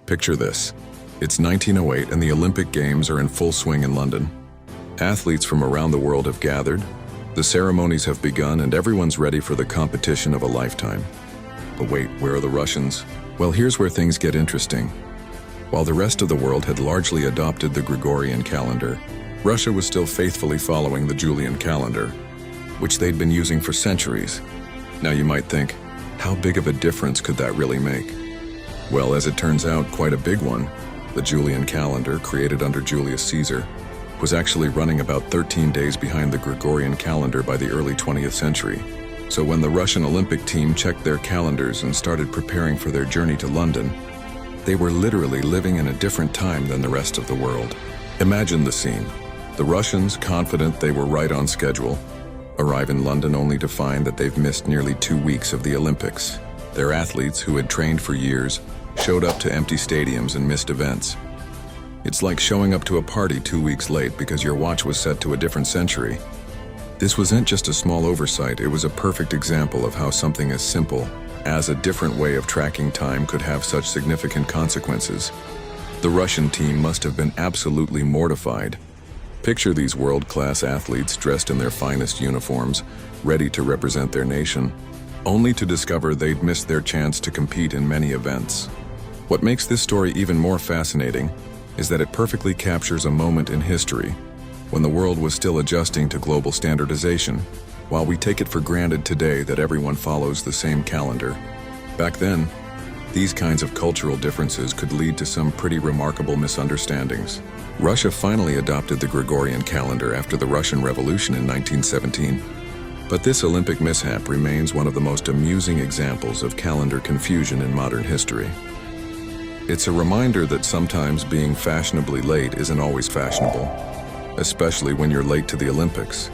Picture this. It's 1908 and the Olympic Games are in full swing in London. Athletes from around the world have gathered, the ceremonies have begun, and everyone's ready for the competition of a lifetime. But wait, where are the Russians? Well, here's where things get interesting. While the rest of the world had largely adopted the Gregorian calendar, Russia was still faithfully following the Julian calendar, which they'd been using for centuries. Now you might think, how big of a difference could that really make? Well, as it turns out, quite a big one. The Julian calendar, created under Julius Caesar, was actually running about 13 days behind the Gregorian calendar by the early 20th century. So when the Russian Olympic team checked their calendars and started preparing for their journey to London, they were literally living in a different time than the rest of the world. Imagine the scene. The Russians, confident they were right on schedule, arrive in London only to find that they've missed nearly 2 weeks of the Olympics. Their athletes, who had trained for years, showed up to empty stadiums and missed events. It's like showing up to a party 2 weeks late because your watch was set to a different century. This wasn't just a small oversight, it was a perfect example of how something as simple as a different way of tracking time could have such significant consequences. The Russian team must have been absolutely mortified. Picture these world-class athletes dressed in their finest uniforms, ready to represent their nation, only to discover they'd missed their chance to compete in many events. What makes this story even more fascinating is that it perfectly captures a moment in history when the world was still adjusting to global standardization, while we take it for granted today that everyone follows the same calendar. Back then, these kinds of cultural differences could lead to some pretty remarkable misunderstandings. Russia finally adopted the Gregorian calendar after the Russian Revolution in 1917. But this Olympic mishap remains one of the most amusing examples of calendar confusion in modern history. It's a reminder that sometimes being fashionably late isn't always fashionable, especially when you're late to the Olympics.